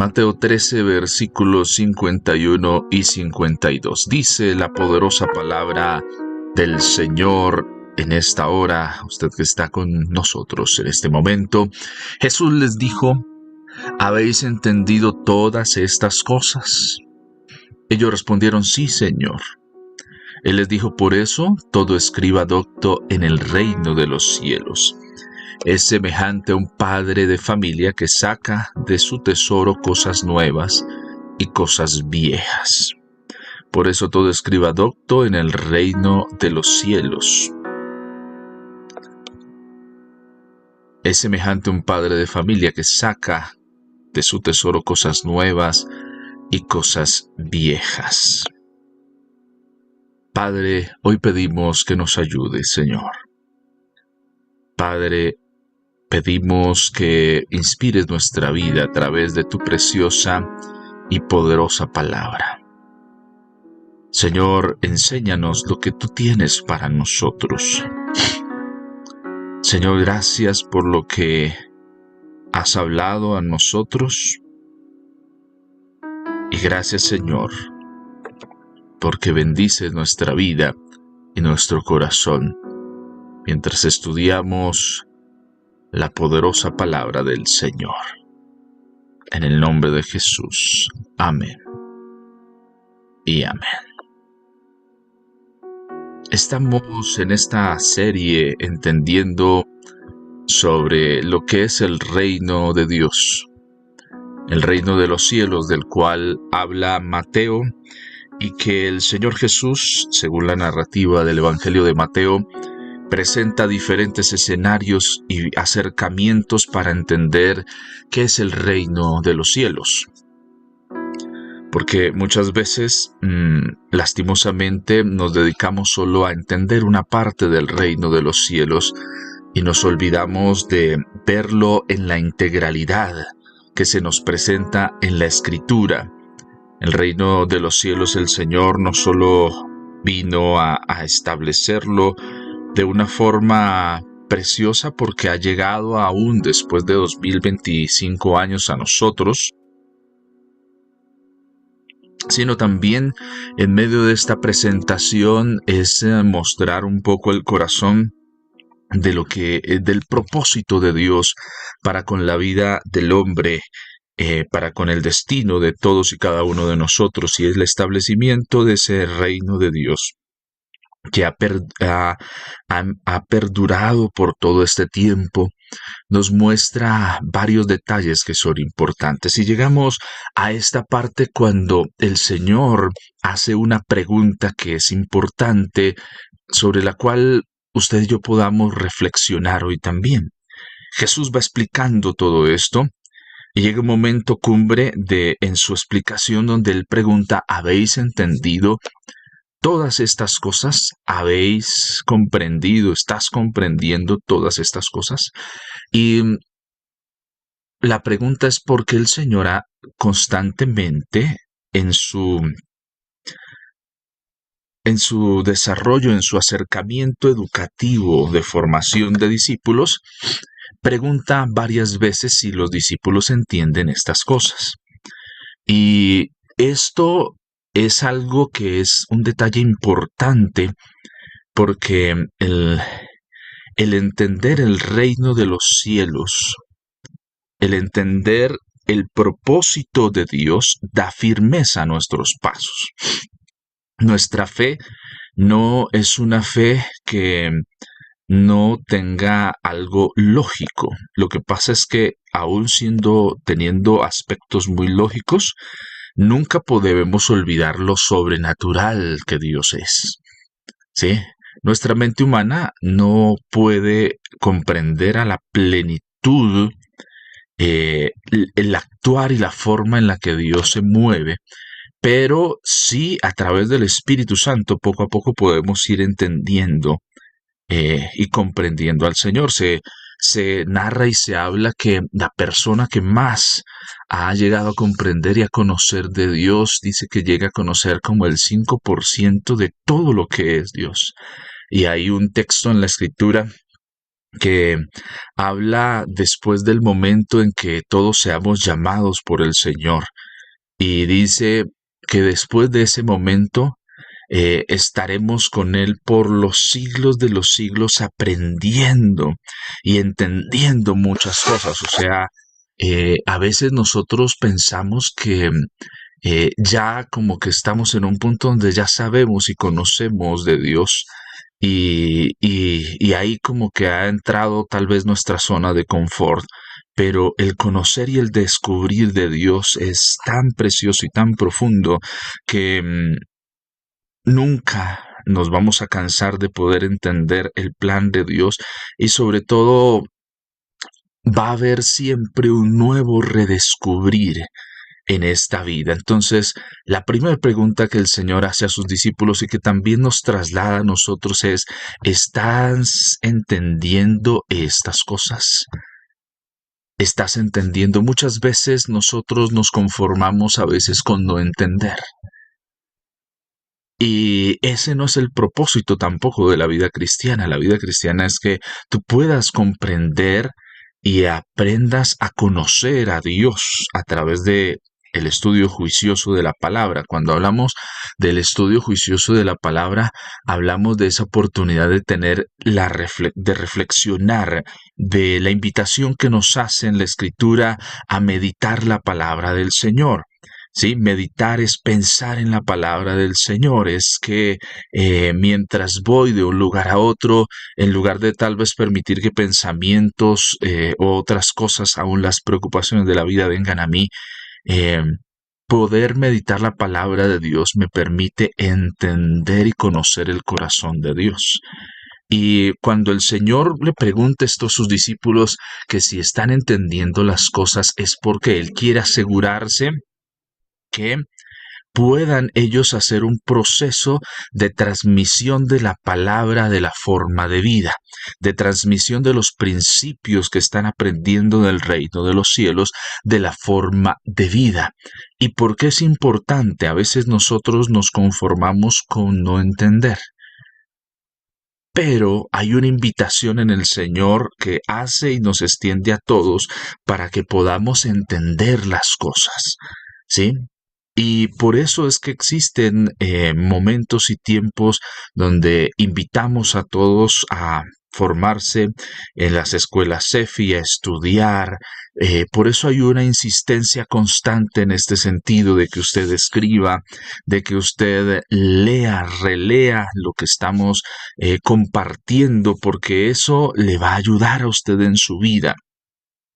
Mateo 13, versículos 51 y 52. Dice la poderosa palabra del Señor en esta hora, usted que está con nosotros en este momento. Jesús les dijo: ¿habéis entendido todas estas cosas? Ellos respondieron: sí, Señor. Él les dijo: por eso todo escriba docto en el reino de los cielos es semejante a un padre de familia que saca de su tesoro cosas nuevas y cosas viejas. Por eso todo escriba docto en el reino de los cielos es semejante a un padre de familia que saca de su tesoro cosas nuevas y cosas viejas. Padre, hoy pedimos que nos ayudes, Señor. Padre, pedimos que inspires nuestra vida a través de tu preciosa y poderosa palabra. Señor, enséñanos lo que tú tienes para nosotros. Señor, gracias por lo que has hablado a nosotros. Y gracias, Señor, porque bendices nuestra vida y nuestro corazón mientras estudiamos la poderosa palabra del Señor. En el nombre de Jesús. Amén. Y amén. Estamos en esta serie entendiendo sobre lo que es el reino de Dios, el reino de los cielos, del cual habla Mateo, y que el Señor Jesús, según la narrativa del Evangelio de Mateo, presenta diferentes escenarios y acercamientos para entender qué es el reino de los cielos. Porque muchas veces, lastimosamente, nos dedicamos solo a entender una parte del reino de los cielos y nos olvidamos de verlo en la integralidad que se nos presenta en la Escritura. El reino de los cielos, el Señor no solo vino a establecerlo de una forma preciosa porque ha llegado aún después de 2025 años a nosotros, sino también en medio de esta presentación es mostrar un poco el corazón de lo que del propósito de Dios para con la vida del hombre, para con el destino de todos y cada uno de nosotros, y es el establecimiento de ese reino de Dios que ha perdurado por todo este tiempo. Nos muestra varios detalles que son importantes. Y llegamos a esta parte cuando el Señor hace una pregunta que es importante, sobre la cual usted y yo podamos reflexionar hoy también. Jesús va explicando todo esto y llega un momento cumbre en su explicación donde Él pregunta: ¿habéis entendido todas estas cosas? ¿Habéis comprendido? ¿Estás comprendiendo todas estas cosas? Y la pregunta es porque el Señor constantemente en su desarrollo, en su acercamiento educativo de formación de discípulos, pregunta varias veces si los discípulos entienden estas cosas. Y esto es algo que es un detalle importante porque el entender el reino de los cielos, el entender el propósito de Dios, da firmeza a nuestros pasos. Nuestra fe no es una fe que no tenga algo lógico. Lo que pasa es que aún teniendo aspectos muy lógicos, nunca podemos olvidar lo sobrenatural que Dios es. ¿Sí? Nuestra mente humana no puede comprender a la plenitud el actuar y la forma en la que Dios se mueve, pero sí a través del Espíritu Santo poco a poco podemos ir entendiendo y comprendiendo al Señor. Se narra y se habla que la persona que más ha llegado a comprender y a conocer de Dios, dice que llega a conocer como el 5% de todo lo que es Dios. Y hay un texto en la Escritura que habla después del momento en que todos seamos llamados por el Señor. Y dice que después de ese momento estaremos con Él por los siglos de los siglos aprendiendo y entendiendo muchas cosas. O sea, a veces nosotros pensamos que ya como que estamos en un punto donde ya sabemos y conocemos de Dios y ahí como que ha entrado tal vez nuestra zona de confort, pero el conocer y el descubrir de Dios es tan precioso y tan profundo que nunca nos vamos a cansar de poder entender el plan de Dios y sobre todo va a haber siempre un nuevo redescubrir en esta vida. Entonces, la primera pregunta que el Señor hace a sus discípulos y que también nos traslada a nosotros es, ¿estás entendiendo estas cosas? ¿Estás entendiendo? Muchas veces nosotros nos conformamos a veces con no entender. Y ese no es el propósito tampoco de la vida cristiana. La vida cristiana es que tú puedas comprender y aprendas a conocer a Dios a través de el estudio juicioso de la palabra. Cuando hablamos del estudio juicioso de la palabra, hablamos de esa oportunidad de tener de reflexionar, de la invitación que nos hace en la Escritura a meditar la palabra del Señor. Sí, meditar es pensar en la palabra del Señor, es que mientras voy de un lugar a otro, en lugar de tal vez permitir que pensamientos o otras cosas, aún las preocupaciones de la vida vengan a mí, eh, poder meditar la palabra de Dios me permite entender y conocer el corazón de Dios. Y cuando el Señor le pregunta esto a sus discípulos que si están entendiendo las cosas es porque Él quiere asegurarse que puedan ellos hacer un proceso de transmisión de la palabra de la forma de vida, de transmisión de los principios que están aprendiendo del reino de los cielos, de la forma de vida. ¿Y por qué es importante? A veces nosotros nos conformamos con no entender. Pero hay una invitación en el Señor que hace y nos extiende a todos para que podamos entender las cosas, ¿sí? Y por eso es que existen momentos y tiempos donde invitamos a todos a formarse en las escuelas CEFI, a estudiar. Por eso hay una insistencia constante en este sentido de que usted escriba, de que usted lea, relea lo que estamos compartiendo, porque eso le va a ayudar a usted en su vida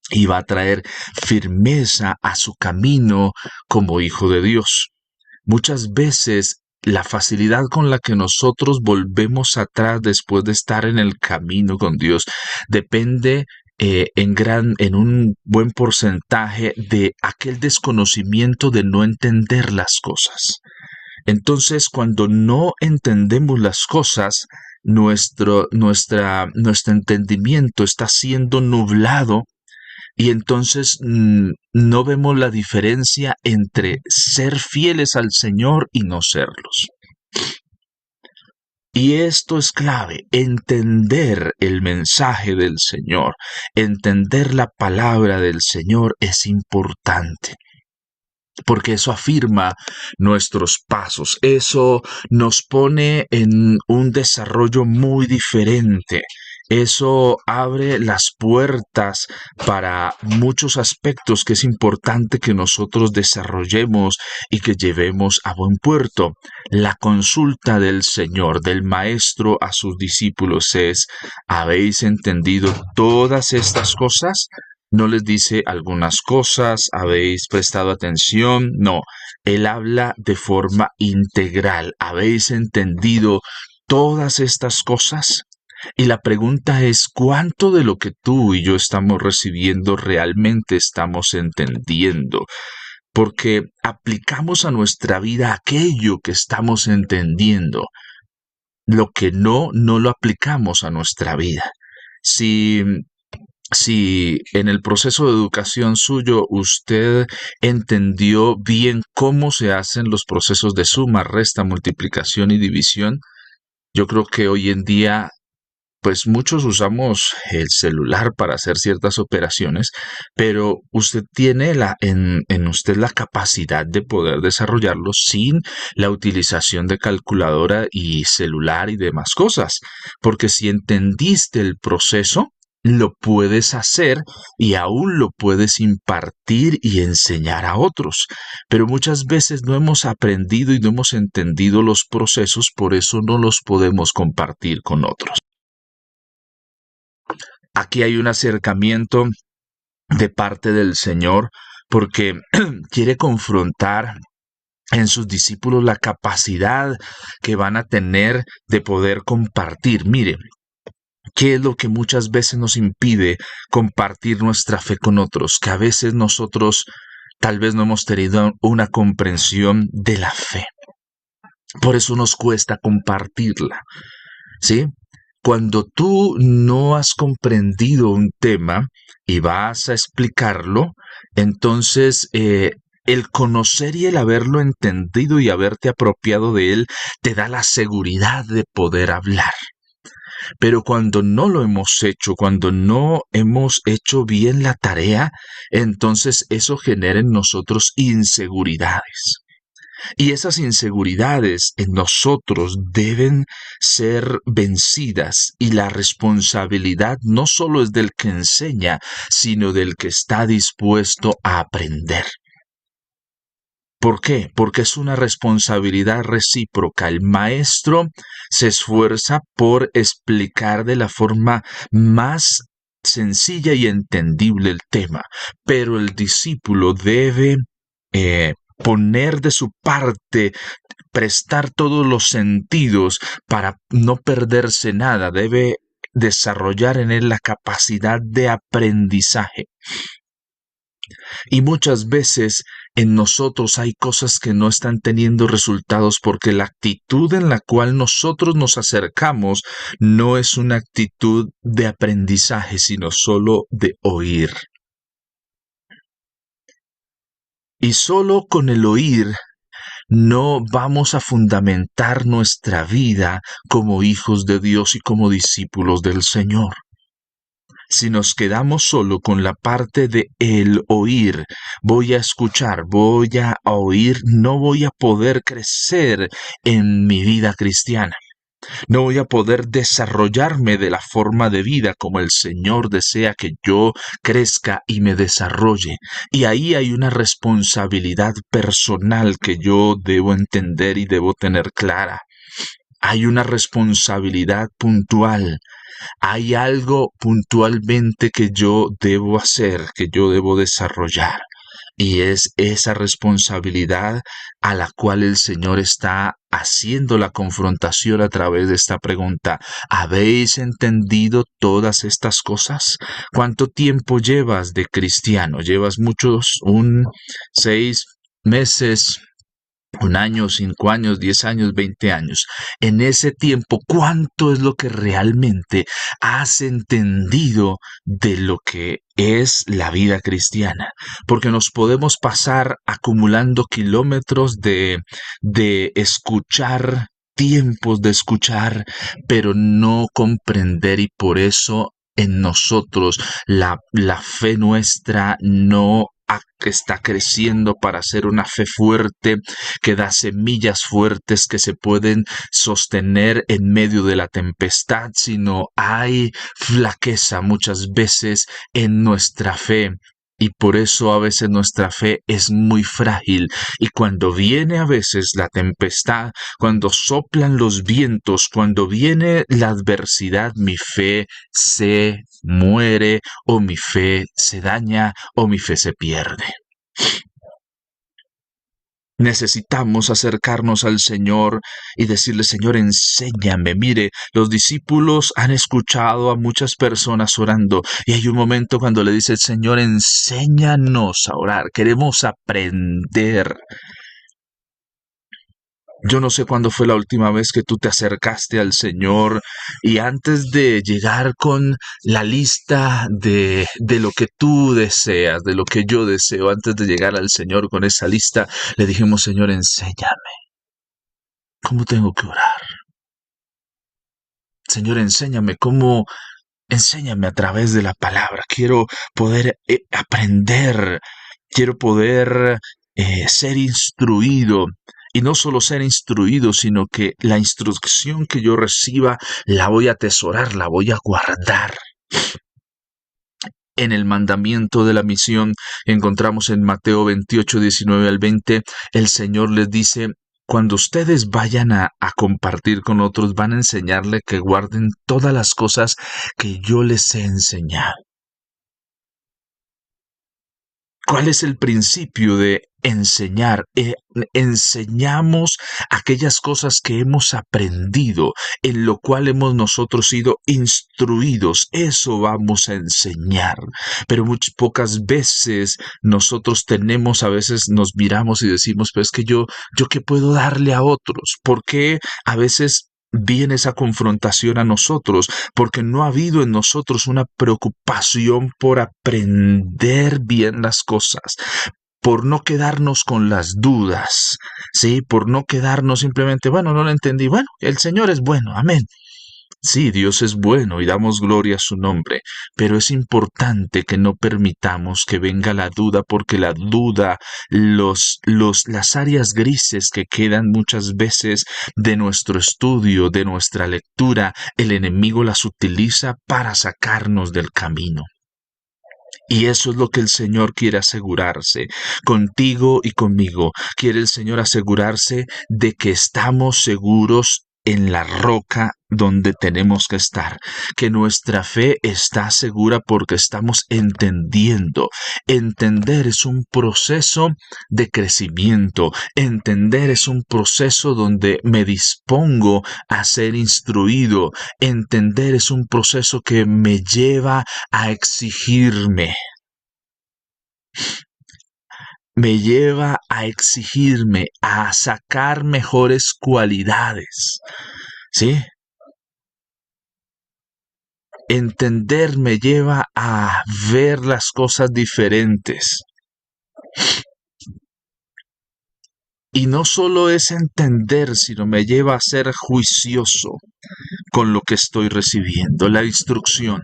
y va a traer firmeza a su camino como hijo de Dios. Muchas veces la facilidad con la que nosotros volvemos atrás después de estar en el camino con Dios depende en un buen porcentaje de aquel desconocimiento de no entender las cosas. Entonces, cuando no entendemos las cosas, nuestro entendimiento está siendo nublado y entonces no vemos la diferencia entre ser fieles al Señor y no serlos. Y esto es clave, entender el mensaje del Señor, entender la palabra del Señor es importante. Porque eso afirma nuestros pasos, eso nos pone en un desarrollo muy diferente. Eso abre las puertas para muchos aspectos que es importante que nosotros desarrollemos y que llevemos a buen puerto. La consulta del Señor, del Maestro a sus discípulos es, ¿habéis entendido todas estas cosas? No les dice algunas cosas, habéis prestado atención, no, él habla de forma integral, ¿habéis entendido todas estas cosas? Y la pregunta es, ¿cuánto de lo que tú y yo estamos recibiendo realmente estamos entendiendo? Porque aplicamos a nuestra vida aquello que estamos entendiendo. Lo que no, no lo aplicamos a nuestra vida. Si en el proceso de educación suyo usted entendió bien cómo se hacen los procesos de suma, resta, multiplicación y división, yo creo que hoy en día pues muchos usamos el celular para hacer ciertas operaciones, pero usted tiene en usted la capacidad de poder desarrollarlo sin la utilización de calculadora y celular y demás cosas, porque si entendiste el proceso, lo puedes hacer y aún lo puedes impartir y enseñar a otros. Pero muchas veces no hemos aprendido y no hemos entendido los procesos, por eso no los podemos compartir con otros. Aquí hay un acercamiento de parte del Señor porque quiere confrontar en sus discípulos la capacidad que van a tener de poder compartir. Mire, ¿qué es lo que muchas veces nos impide compartir nuestra fe con otros? Que a veces nosotros tal vez no hemos tenido una comprensión de la fe. Por eso nos cuesta compartirla, ¿sí? Cuando tú no has comprendido un tema y vas a explicarlo, entonces el conocer y el haberlo entendido y haberte apropiado de él te da la seguridad de poder hablar. Pero cuando no lo hemos hecho, cuando no hemos hecho bien la tarea, entonces eso genera en nosotros inseguridades. Y esas inseguridades en nosotros deben ser vencidas y la responsabilidad no solo es del que enseña, sino del que está dispuesto a aprender. ¿Por qué? Porque es una responsabilidad recíproca. El maestro se esfuerza por explicar de la forma más sencilla y entendible el tema, pero el discípulo debe poner de su parte, prestar todos los sentidos para no perderse nada, debe desarrollar en él la capacidad de aprendizaje. Y muchas veces en nosotros hay cosas que no están teniendo resultados porque la actitud en la cual nosotros nos acercamos no es una actitud de aprendizaje, sino solo de oír. Y solo con el oír no vamos a fundamentar nuestra vida como hijos de Dios y como discípulos del Señor. Si nos quedamos solo con la parte de el oír, voy a escuchar, voy a oír, no voy a poder crecer en mi vida cristiana. No voy a poder desarrollarme de la forma de vida como el Señor desea que yo crezca y me desarrolle. Y ahí hay una responsabilidad personal que yo debo entender y debo tener clara. Hay una responsabilidad puntual. Hay algo puntualmente que yo debo hacer, que yo debo desarrollar. Y es esa responsabilidad a la cual el Señor está haciendo la confrontación a través de esta pregunta. ¿Habéis entendido todas estas cosas? ¿Cuánto tiempo llevas de cristiano? ¿Llevas muchos, 6 meses? 1 año, 5 años, 10 años, 20 años. En ese tiempo, ¿cuánto es lo que realmente has entendido de lo que es la vida cristiana? Porque nos podemos pasar acumulando kilómetros de escuchar, tiempos de escuchar, pero no comprender y por eso en nosotros la fe nuestra no está creciendo para ser una fe fuerte que da semillas fuertes que se pueden sostener en medio de la tempestad, sino hay flaqueza muchas veces en nuestra fe. Y por eso a veces nuestra fe es muy frágil. Y cuando viene a veces la tempestad, cuando soplan los vientos, cuando viene la adversidad, mi fe se muere o mi fe se daña o mi fe se pierde. Necesitamos acercarnos al Señor y decirle, Señor, enséñame. Mire, los discípulos han escuchado a muchas personas orando y hay un momento cuando le dice, Señor, enséñanos a orar. Queremos aprender. Yo no sé cuándo fue la última vez que tú te acercaste al Señor y antes de llegar con la lista de lo que tú deseas, de lo que yo deseo, antes de llegar al Señor con esa lista, le dijimos, Señor, enséñame. ¿Cómo tengo que orar? Señor, enséñame a través de la palabra. Quiero poder aprender, quiero poder ser instruido. Y no solo ser instruido, sino que la instrucción que yo reciba la voy a atesorar, la voy a guardar. En el mandamiento de la misión encontramos en Mateo 28, 19 al 20, el Señor les dice: cuando ustedes vayan a compartir con otros, van a enseñarle que guarden todas las cosas que yo les he enseñado. ¿Cuál es el principio de enseñar? Enseñamos aquellas cosas que hemos aprendido, en lo cual hemos nosotros sido instruidos. Eso vamos a enseñar. Pero pocas veces nosotros a veces nos miramos y decimos, pero es que yo qué puedo darle a otros. ¿Por qué a veces viene esa confrontación a nosotros? Porque no ha habido en nosotros una preocupación por aprender bien las cosas, por no quedarnos con las dudas, ¿sí? Por no quedarnos simplemente, bueno, no lo entendí, bueno, el Señor es bueno, amén. Sí, Dios es bueno y damos gloria a su nombre, pero es importante que no permitamos que venga la duda, porque la duda, las áreas grises que quedan muchas veces de nuestro estudio, de nuestra lectura, el enemigo las utiliza para sacarnos del camino. Y eso es lo que el Señor quiere asegurarse contigo y conmigo. Quiere el Señor asegurarse de que estamos seguros en la roca donde tenemos que estar, que nuestra fe está segura porque estamos entendiendo. Entender es un proceso de crecimiento. Entender es un proceso donde me dispongo a ser instruido. Entender es un proceso que me lleva a exigirme. Me lleva a exigirme, a sacar mejores cualidades. ¿Sí? Entender me lleva a ver las cosas diferentes. Y no solo es entender, sino me lleva a ser juicioso con lo que estoy recibiendo. La instrucción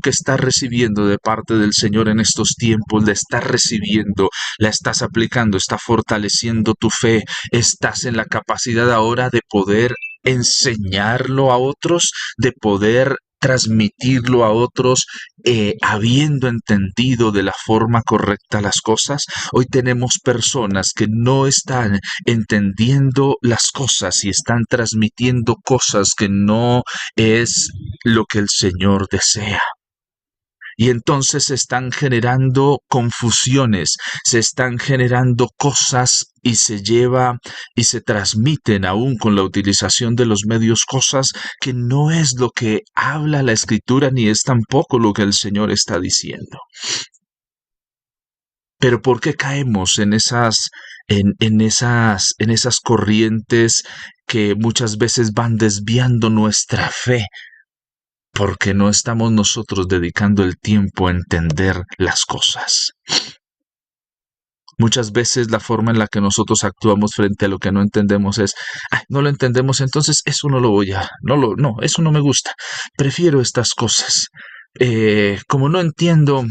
que estás recibiendo de parte del Señor en estos tiempos, la estás recibiendo, la estás aplicando, está fortaleciendo tu fe, estás en la capacidad ahora de poder enseñarlo a otros, de poder transmitirlo a otros, habiendo entendido de la forma correcta las cosas. Hoy tenemos personas que no están entendiendo las cosas y están transmitiendo cosas que no es lo que el Señor desea. Y entonces se están generando confusiones, se están generando cosas y se transmiten aún con la utilización de los medios cosas que no es lo que habla la Escritura ni es tampoco lo que el Señor está diciendo. Pero ¿por qué caemos en esas corrientes que muchas veces van desviando nuestra fe? Porque no estamos nosotros dedicando el tiempo a entender las cosas. Muchas veces la forma en la que nosotros actuamos frente a lo que no entendemos es, no lo entendemos, entonces eso no lo no, eso no me gusta. Prefiero estas cosas. Como no entiendo,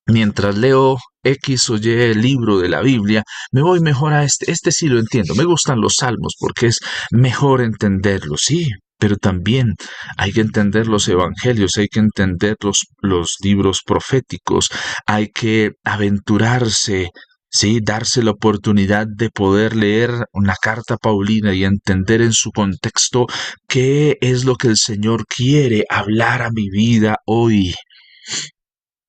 mientras leo X o Y libro de la Biblia, me voy mejor a este sí lo entiendo. Me gustan los salmos porque es mejor entenderlos, sí. Pero también hay que entender los evangelios, hay que entender los libros proféticos, hay que aventurarse, sí, darse la oportunidad de poder leer una carta paulina y entender en su contexto qué es lo que el Señor quiere hablar a mi vida hoy.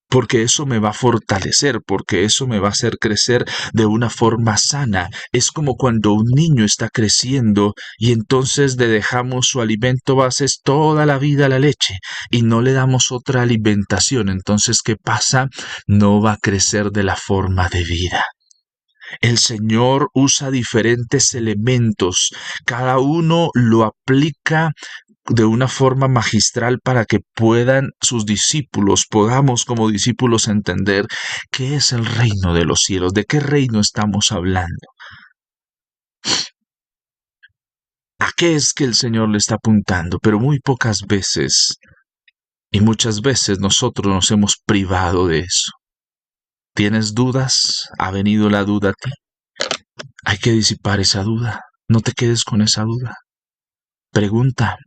Porque eso me va a fortalecer, porque eso me va a hacer crecer de una forma sana. Es como cuando un niño está creciendo y entonces le dejamos su alimento base toda la vida, la leche, y no le damos otra alimentación. Entonces, ¿qué pasa? No va a crecer de la forma de vida. El Señor usa diferentes elementos, cada uno lo aplica de una forma magistral para que puedan sus discípulos, podamos como discípulos entender qué es el reino de los cielos, de qué reino estamos hablando. ¿A qué es que el Señor le está apuntando? Pero muy pocas veces y muchas veces nosotros nos hemos privado de eso. ¿Tienes dudas? ¿Ha venido la duda a ti? Hay que disipar esa duda. No te quedes con esa duda. Pregunta.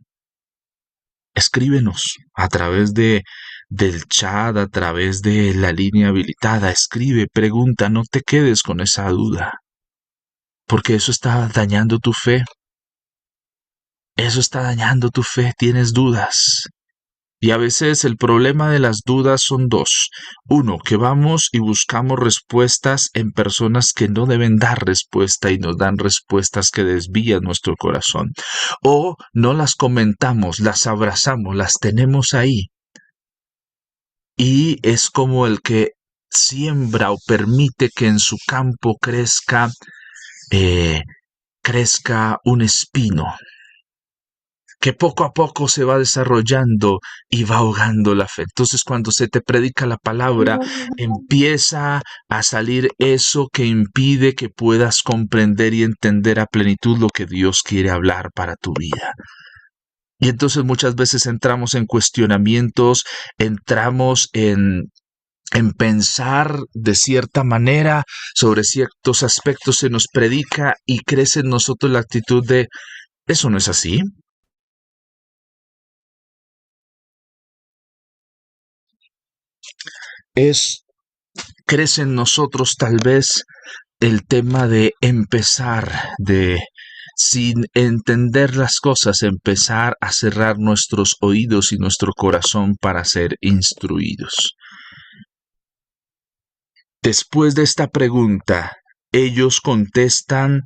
Escríbenos a través del chat, a través de la línea habilitada. Escribe, pregunta, no te quedes con esa duda. Porque eso está dañando tu fe. Eso está dañando tu fe. Tienes dudas. Y a veces el problema de las dudas son dos. Uno, que vamos y buscamos respuestas en personas que no deben dar respuesta y nos dan respuestas que desvían nuestro corazón. O no las comentamos, las abrazamos, las tenemos ahí. Y es como el que siembra o permite que en su campo crezca un espino, que poco a poco se va desarrollando y va ahogando la fe. Entonces, cuando se te predica la palabra, empieza a salir eso que impide que puedas comprender y entender a plenitud lo que Dios quiere hablar para tu vida. Y entonces muchas veces entramos en cuestionamientos, entramos en pensar de cierta manera sobre ciertos aspectos, se nos predica y crece en nosotros la actitud de, ¿eso no es así? Crece en nosotros tal vez el tema de empezar, de sin entender las cosas, empezar a cerrar nuestros oídos y nuestro corazón para ser instruidos. Después de esta pregunta, ellos contestan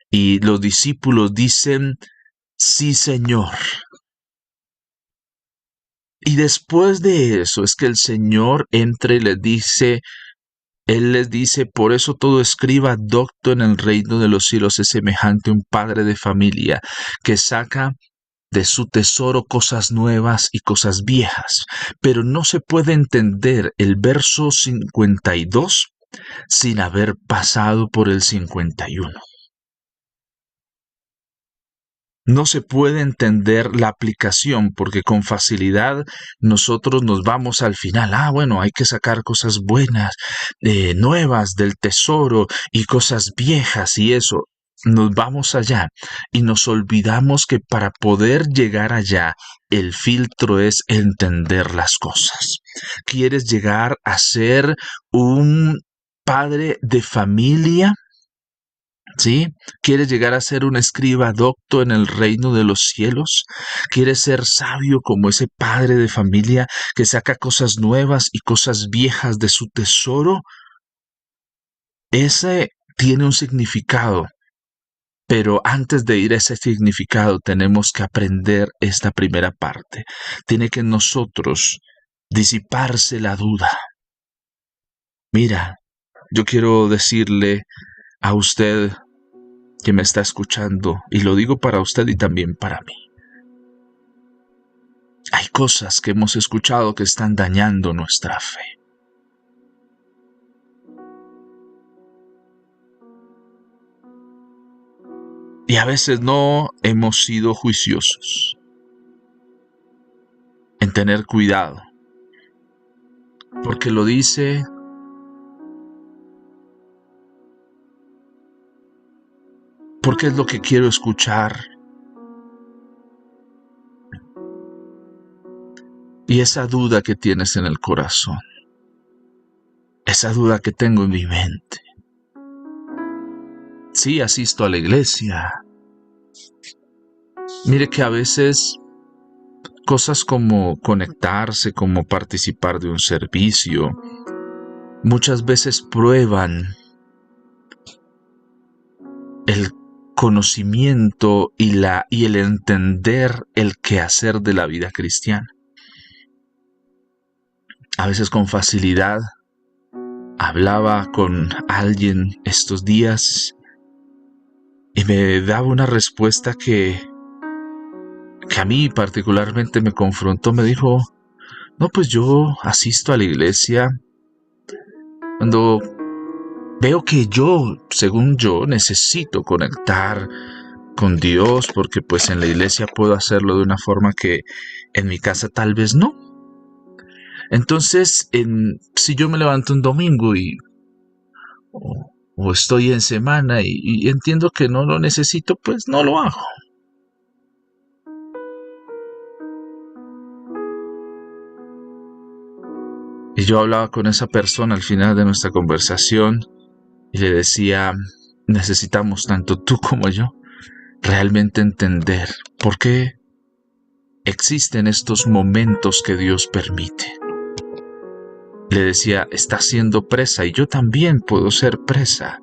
y los discípulos dicen, sí, Señor. Y después de eso es que el Señor entra y les dice, Él les dice, por eso todo escriba docto en el reino de los cielos es semejante a un padre de familia que saca de su tesoro cosas nuevas y cosas viejas. Pero no se puede entender el verso 52 sin haber pasado por el 51. No se puede entender la aplicación porque con facilidad nosotros nos vamos al final. Bueno, hay que sacar cosas buenas, nuevas del tesoro y cosas viejas y eso. Nos vamos allá y nos olvidamos que para poder llegar allá, el filtro es entender las cosas. ¿Quieres llegar a ser un padre de familia? ¿Sí? ¿Quieres llegar a ser un escriba docto en el reino de los cielos? ¿Quieres ser sabio como ese padre de familia que saca cosas nuevas y cosas viejas de su tesoro? Ese tiene un significado, pero antes de ir a ese significado tenemos que aprender esta primera parte. Tiene que en nosotros disiparse la duda. Mira, yo quiero decirle a usted que me está escuchando, y lo digo para usted y también para mí. Hay cosas que hemos escuchado que están dañando nuestra fe. Y a veces no hemos sido juiciosos en tener cuidado, porque lo dice porque es lo que quiero escuchar. Y esa duda que tienes en el corazón, esa duda que tengo en mi mente. Sí, asisto a la iglesia. Mire que a veces cosas como conectarse, como participar de un servicio, muchas veces prueban el conocimiento y el entender el quehacer de la vida cristiana. A veces con facilidad hablaba con alguien estos días y me daba una respuesta que a mí particularmente me confrontó. Me dijo, no, pues yo asisto a la iglesia cuando veo que yo, según yo, necesito conectar con Dios, porque pues en la iglesia puedo hacerlo de una forma que en mi casa tal vez no. Entonces, si yo me levanto un domingo o estoy en semana y entiendo que no lo necesito, pues no lo hago. Y yo hablaba con esa persona al final de nuestra conversación y le decía, necesitamos tanto tú como yo realmente entender por qué existen estos momentos que Dios permite. Le decía, estás siendo presa y yo también puedo ser presa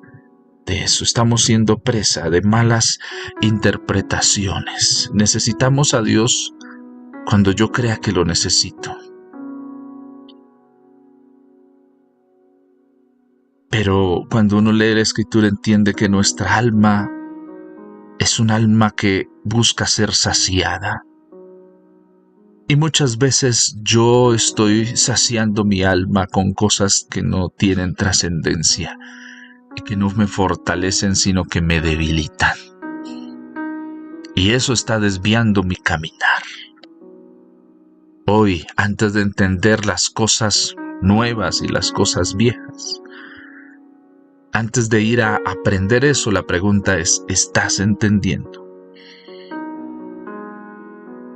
de eso. Estamos siendo presa de malas interpretaciones. Necesitamos a Dios cuando yo crea que lo necesito. Pero cuando uno lee la Escritura entiende que nuestra alma es un alma que busca ser saciada. Y muchas veces yo estoy saciando mi alma con cosas que no tienen trascendencia y que no me fortalecen sino que me debilitan. Y eso está desviando mi caminar. Hoy, antes de entender las cosas nuevas y las cosas viejas, antes de ir a aprender eso, la pregunta es, ¿estás entendiendo?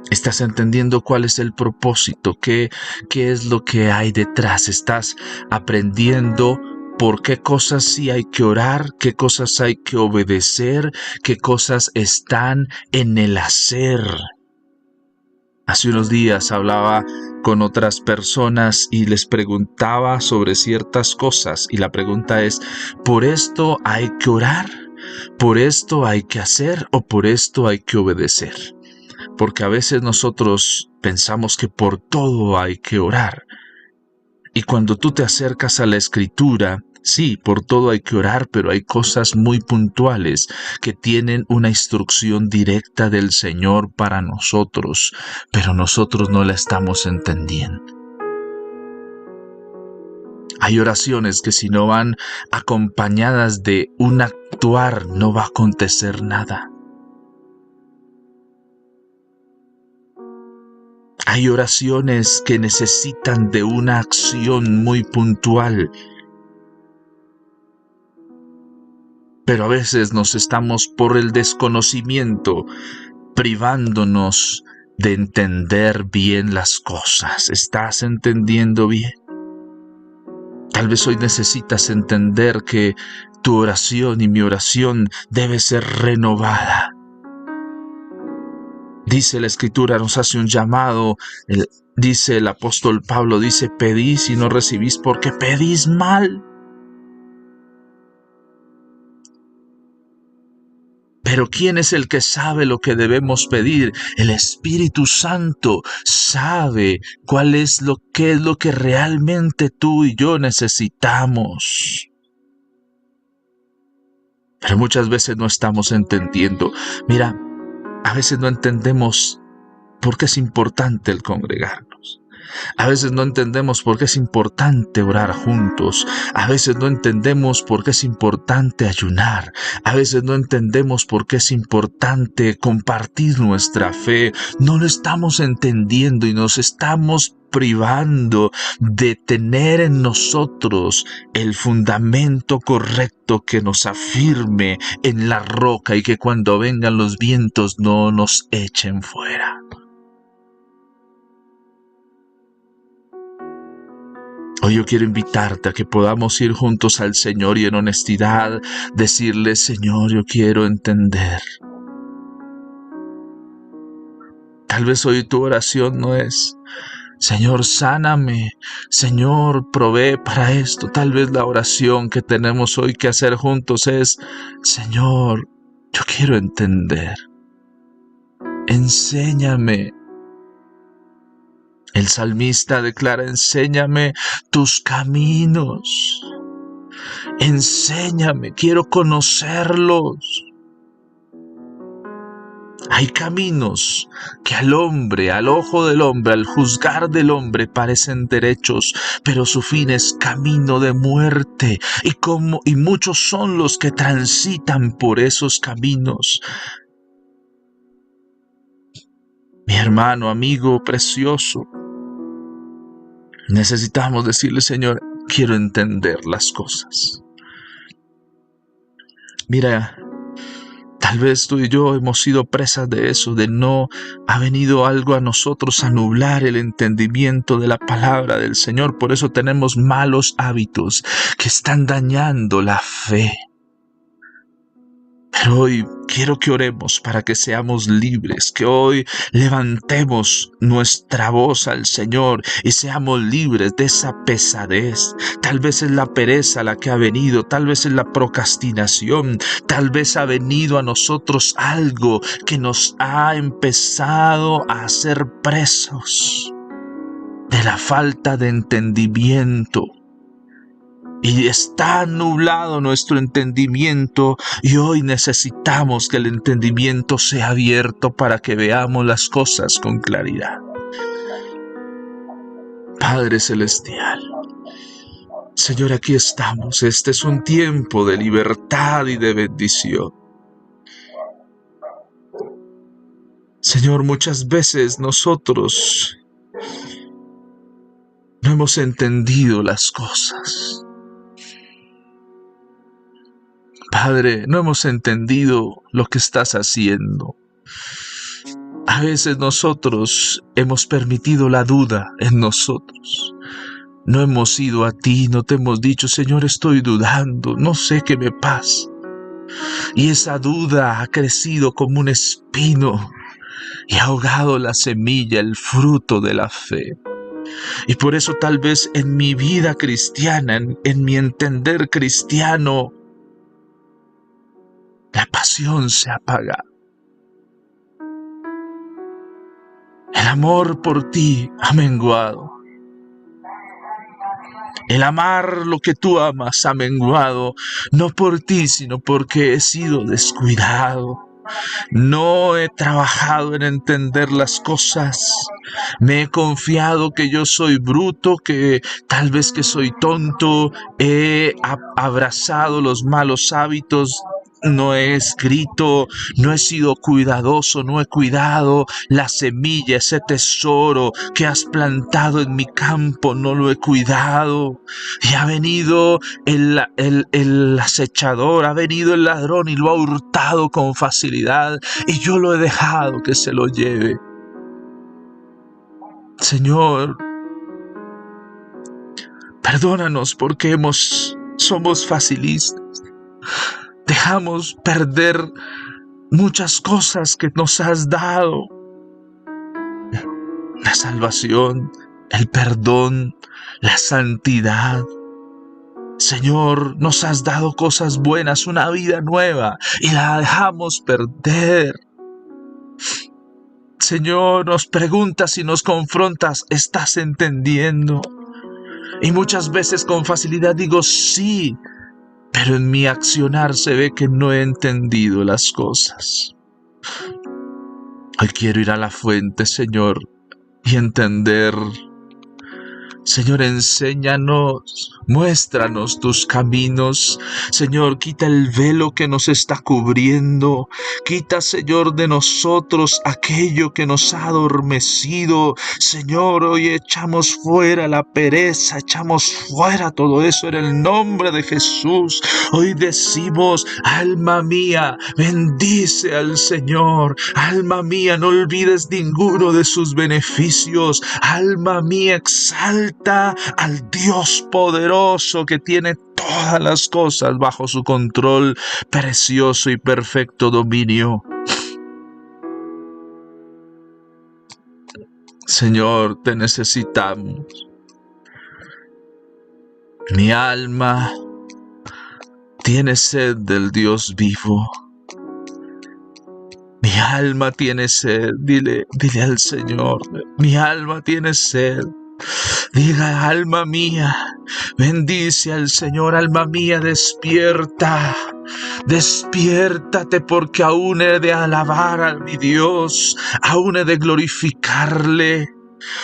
¿Estás entendiendo cuál es el propósito? ¿Qué es lo que hay detrás? ¿Estás aprendiendo por qué cosas sí hay que orar? ¿Qué cosas hay que obedecer? ¿Qué cosas están en el hacer? Hace unos días hablaba con otras personas y les preguntaba sobre ciertas cosas y la pregunta es, ¿por esto hay que orar? ¿Por esto hay que hacer o por esto hay que obedecer? Porque a veces nosotros pensamos que por todo hay que orar. Y cuando tú te acercas a la Escritura, sí, por todo hay que orar, pero hay cosas muy puntuales que tienen una instrucción directa del Señor para nosotros, pero nosotros no la estamos entendiendo. Hay oraciones que si no van acompañadas de un actuar, no va a acontecer nada. Hay oraciones que necesitan de una acción muy puntual. Pero a veces nos estamos por el desconocimiento privándonos de entender bien las cosas. ¿Estás entendiendo bien? Tal vez hoy necesitas entender que tu oración y mi oración debe ser renovada. Dice la Escritura, nos hace un llamado, dice el apóstol Pablo, dice, pedís y no recibís porque pedís mal. Pero ¿quién es el que sabe lo que debemos pedir? El Espíritu Santo sabe qué es lo que realmente tú y yo necesitamos. Pero muchas veces no estamos entendiendo. Mira, a veces no entendemos por qué es importante el congregarnos. A veces no entendemos por qué es importante orar juntos. A veces no entendemos por qué es importante ayunar. A veces no entendemos por qué es importante compartir nuestra fe. No lo estamos entendiendo y nos estamos privando de tener en nosotros el fundamento correcto que nos afirme en la roca y que cuando vengan los vientos no nos echen fuera. Hoy yo quiero invitarte a que podamos ir juntos al Señor y en honestidad decirle, Señor, yo quiero entender. Tal vez hoy tu oración no es, Señor, sáname, Señor, provee para esto. Tal vez la oración que tenemos hoy que hacer juntos es, Señor, yo quiero entender. Enséñame. El salmista declara, enséñame tus caminos. Enséñame, quiero conocerlos. Hay caminos que al hombre, al ojo del hombre, al juzgar del hombre parecen derechos, pero su fin es camino de muerte. Y muchos son los que transitan por esos caminos. Mi hermano, amigo precioso, necesitamos decirle, Señor, quiero entender las cosas. Mira, tal vez tú y yo hemos sido presas de eso, de no ha venido algo a nosotros a nublar el entendimiento de la palabra del Señor. Por eso tenemos malos hábitos que están dañando la fe. Pero hoy quiero que oremos para que seamos libres, que hoy levantemos nuestra voz al Señor y seamos libres de esa pesadez. Tal vez es la pereza la que ha venido, tal vez es la procrastinación, tal vez ha venido a nosotros algo que nos ha empezado a hacer presos de la falta de entendimiento. Y está nublado nuestro entendimiento y hoy necesitamos que el entendimiento sea abierto para que veamos las cosas con claridad. Padre Celestial, Señor, aquí estamos. Este es un tiempo de libertad y de bendición. Señor, muchas veces nosotros no hemos entendido las cosas. Padre, no hemos entendido lo que estás haciendo. A veces nosotros hemos permitido la duda en nosotros. No hemos ido a ti, no te hemos dicho, Señor, estoy dudando, no sé qué me pasa. Y esa duda ha crecido como un espino y ha ahogado la semilla, el fruto de la fe. Y por eso tal vez en mi vida cristiana, en mi entender cristiano, la pasión se apaga. El amor por ti ha menguado. El amar lo que tú amas ha menguado, no por ti, sino porque he sido descuidado. No he trabajado en entender las cosas. Me he confiado que yo soy bruto, que tal vez que soy tonto. He abrazado los malos hábitos. No he escrito, no he sido cuidadoso, no he cuidado la semilla, ese tesoro que has plantado en mi campo, no lo he cuidado. Y ha venido el acechador, ha venido el ladrón y lo ha hurtado con facilidad. Y yo lo he dejado que se lo lleve. Señor, perdónanos porque somos facilistas. Dejamos perder muchas cosas que nos has dado. La salvación, el perdón, la santidad. Señor, nos has dado cosas buenas, una vida nueva, y la dejamos perder. Señor, nos preguntas y nos confrontas, ¿estás entendiendo? Y muchas veces con facilidad digo sí, pero en mi accionar se ve que no he entendido las cosas. Hoy quiero ir a la fuente, Señor, y entender. Señor, enséñanos, muéstranos tus caminos. Señor, quita el velo que nos está cubriendo. Quita, Señor, de nosotros aquello que nos ha adormecido. Señor, hoy echamos fuera la pereza, echamos fuera todo eso en el nombre de Jesús. Hoy decimos, alma mía, bendice al Señor. Alma mía, no olvides ninguno de sus beneficios. Alma mía, exalta al Dios poderoso que tiene todas las cosas bajo su control, precioso y perfecto dominio. Señor, te necesitamos. Mi alma tiene sed del Dios vivo. Mi alma tiene sed. Dile al Señor, mi alma tiene sed. Diga, alma mía, bendice al Señor. Alma mía, despierta. Despiértate, porque aún he de alabar a mi Dios, aún he de glorificarle.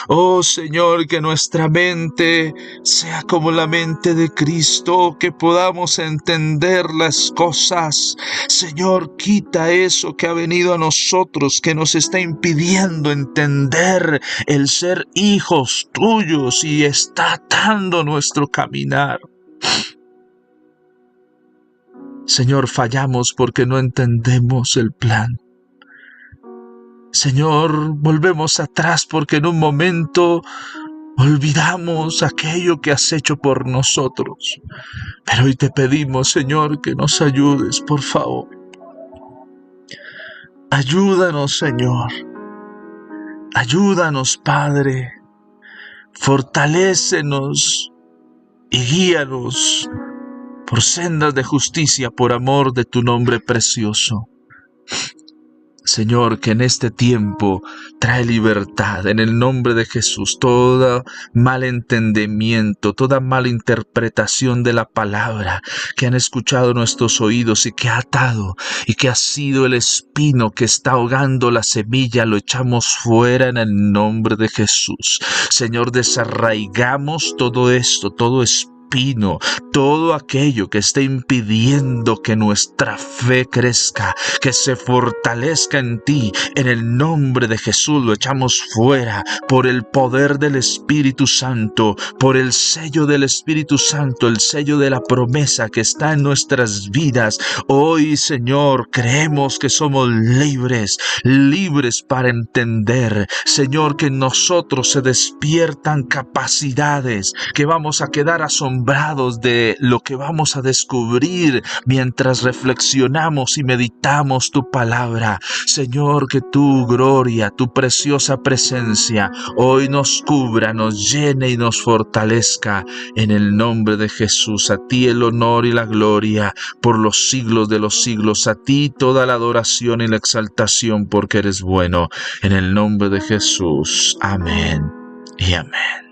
Oh Señor, que nuestra mente sea como la mente de Cristo, que podamos entender las cosas. Señor, quita eso que ha venido a nosotros, que nos está impidiendo entender el ser hijos tuyos y está atando nuestro caminar. Señor, fallamos porque no entendemos el plan. Señor, volvemos atrás porque en un momento olvidamos aquello que has hecho por nosotros. Pero hoy te pedimos, Señor, que nos ayudes, por favor. Ayúdanos, Señor. Ayúdanos, Padre. Fortalécenos y guíanos por sendas de justicia, por amor de tu nombre precioso. Señor, que en este tiempo trae libertad en el nombre de Jesús. Todo mal entendimiento, toda mala interpretación de la palabra que han escuchado nuestros oídos y que ha atado y que ha sido el espino que está ahogando la semilla, lo echamos fuera en el nombre de Jesús. Señor, desarraigamos todo esto, todo espino, todo aquello que esté impidiendo que nuestra fe crezca, que se fortalezca en ti. En el nombre de Jesús lo echamos fuera por el poder del Espíritu Santo, por el sello del Espíritu Santo, el sello de la promesa que está en nuestras vidas. Hoy, Señor, creemos que somos libres, libres para entender. Señor, que en nosotros se despiertan capacidades, que vamos a quedar asombrados de lo que vamos a descubrir mientras reflexionamos y meditamos tu palabra. Señor, que tu gloria, tu preciosa presencia hoy nos cubra, nos llene y nos fortalezca. En el nombre de Jesús, a ti el honor y la gloria por los siglos de los siglos. A ti toda la adoración y la exaltación porque eres bueno. En el nombre de Jesús. Amén y amén.